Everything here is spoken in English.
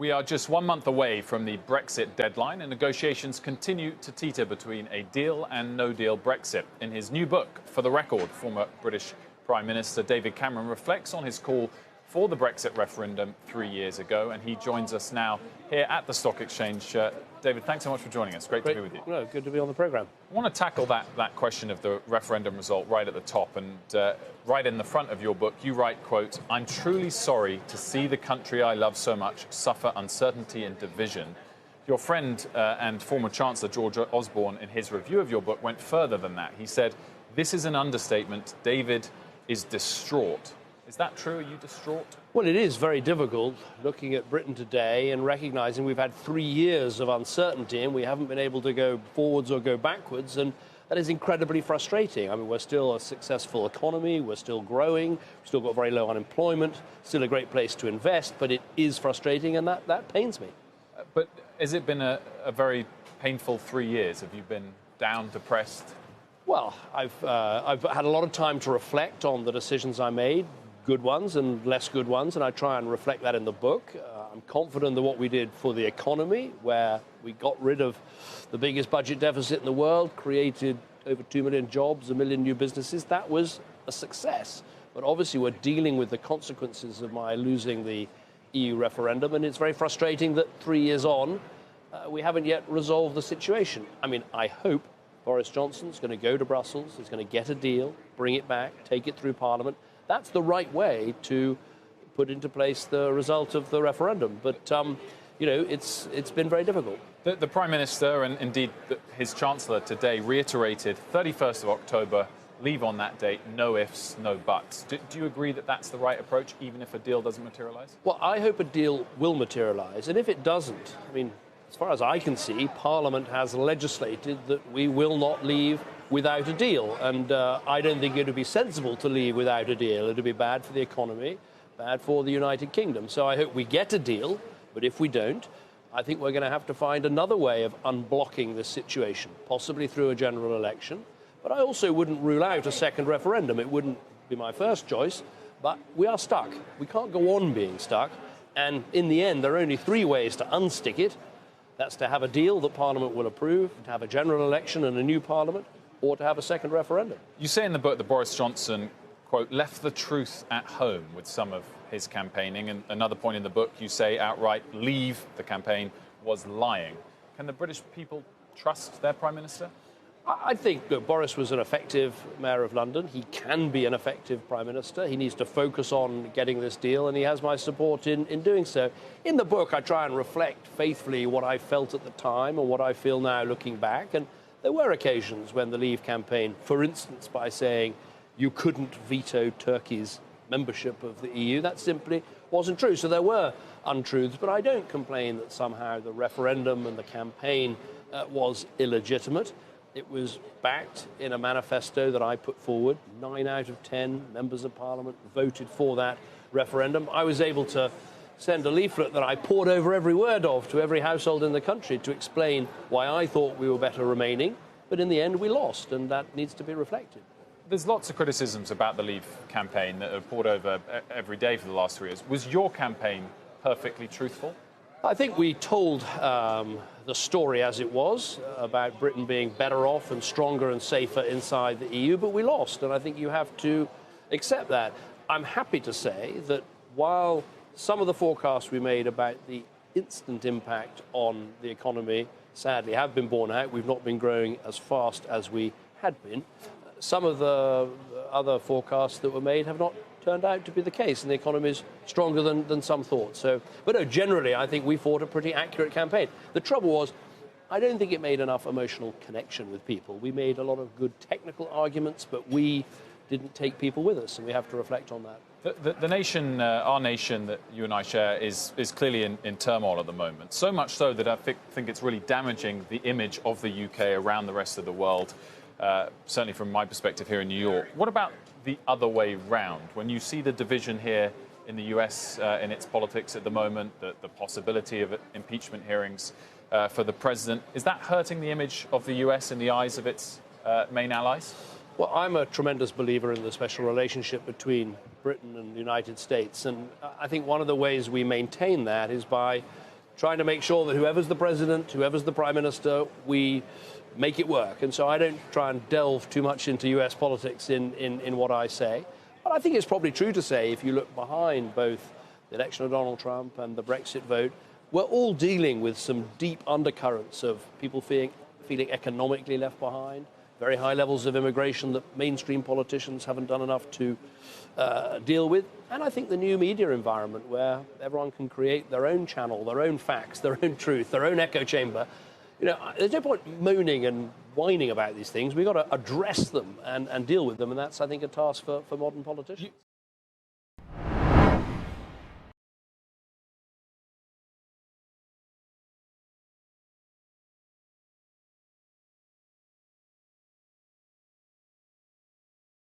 We are just 1 month away from the Brexit deadline, and negotiations continue to teeter between a deal and no-deal Brexit. In his new book, For the Record, former British Prime Minister David Cameron reflects on his call for the Brexit referendum 3 years ago, and he joins us now here at the Stock Exchange. David, thanks so much for joining us. Great to be with you. No, good to be on the programme. I want to tackle that question of the referendum result right at the top, and right in the front of your book, you write, quote, "I'm truly sorry to see the country I love so much suffer uncertainty and division." Your friend and former Chancellor George Osborne, in his review of your book, went further than that. He said, "This is an understatement. David is distraught." Is that true? Are you distraught? Well, it is very difficult looking at Britain today and recognising we've had 3 years of uncertainty and we haven't been able to go forwards or go backwards, and that is incredibly frustrating. I mean, we're still a successful economy, we're still growing, we've still got very low unemployment, still a great place to invest, but it is frustrating, and that pains me. But has it been a very painful 3 years? Have you been down, depressed? Well, I've had a lot of time to reflect on the decisions I made, good ones and less good ones, and I try and reflect that in the book. I'm confident that what we did for the economy, where we got rid of the biggest budget deficit in the world, created over 2 million jobs, 1 million new businesses, that was a success. But obviously we're dealing with the consequences of my losing the EU referendum, and it's very frustrating that 3 years on, we haven't yet resolved the situation. I mean, I hope Boris Johnson's going to go to Brussels, he's going to get a deal, bring it back, take it through Parliament. That's the right way to put into place the result of the referendum. But, it's been very difficult. The Prime Minister and indeed his Chancellor today reiterated 31st of October, leave on that date, no ifs, no buts. Do you agree that that's the right approach, even if a deal doesn't materialise? Well, I hope a deal will materialise. And if it doesn't, I mean, as far as I can see, Parliament has legislated that we will not leave without a deal. And I don't think it would be sensible to leave without a deal. It would be bad for the economy, bad for the United Kingdom. So I hope we get a deal. But if we don't, I think we're going to have to find another way of unblocking this situation, possibly through a general election. But I also wouldn't rule out a second referendum. It wouldn't be my first choice. But we are stuck. We can't go on being stuck. And in the end, there are only 3 ways to unstick it. That's to have a deal that Parliament will approve, to have a general election and a new Parliament, or to have a second referendum. You say in the book that Boris Johnson, quote, left the truth at home with some of his campaigning. And another point in the book, you say outright, leave the campaign was lying. Can the British people trust their Prime Minister? I think that Boris was an effective Mayor of London. He can be an effective Prime Minister. He needs to focus on getting this deal, and he has my support in doing so. In the book, I try and reflect faithfully what I felt at the time and what I feel now looking back. And there were occasions when the Leave campaign, for instance, by saying you couldn't veto Turkey's membership of the EU, that simply wasn't true. So there were untruths, but I don't complain that somehow the referendum and the campaign was illegitimate. It was backed in a manifesto that I put forward. 9 out of 10 members of Parliament voted for that referendum. I was able to send a leaflet that I poured over every word of to every household in the country to explain why I thought we were better remaining. But in the end, we lost, and that needs to be reflected. There's lots of criticisms about the Leave campaign that are poured over every day for the last 3 years. Was your campaign perfectly truthful? I think we told the story as it was about Britain being better off and stronger and safer inside the EU, but we lost, and I think you have to accept that. I'm happy to say that while some of the forecasts we made about the instant impact on the economy sadly have been borne out, we've not been growing as fast as we had been. Some of the other forecasts that were made have not turned out to be the case, and the economy is stronger than some thought. But no, generally, I think we fought a pretty accurate campaign. The trouble was, I don't think it made enough emotional connection with people. We made a lot of good technical arguments, but we didn't take people with us, and we have to reflect on that. The nation, our nation that you and I share, is clearly in turmoil at the moment. So much so that I think it's really damaging the image of the UK around the rest of the world, certainly from my perspective here in New York. What about the other way round? When you see the division here in the US in its politics at the moment, the possibility of impeachment hearings for the president, is that hurting the image of the US in the eyes of its main allies? Well, I'm a tremendous believer in the special relationship between Britain and the United States, and I think one of the ways we maintain that is by trying to make sure that whoever's the president, whoever's the prime minister, we make it work. And so I don't try and delve too much into US politics in what I say. But I think it's probably true to say, if you look behind both the election of Donald Trump and the Brexit vote, we're all dealing with some deep undercurrents of people feeling economically left behind, very high levels of immigration that mainstream politicians haven't done enough to deal with. And I think the new media environment where everyone can create their own channel, their own facts, their own truth, their own echo chamber. There's no point moaning and whining about these things. We've got to address them and deal with them. And that's, I think, a task for modern politicians.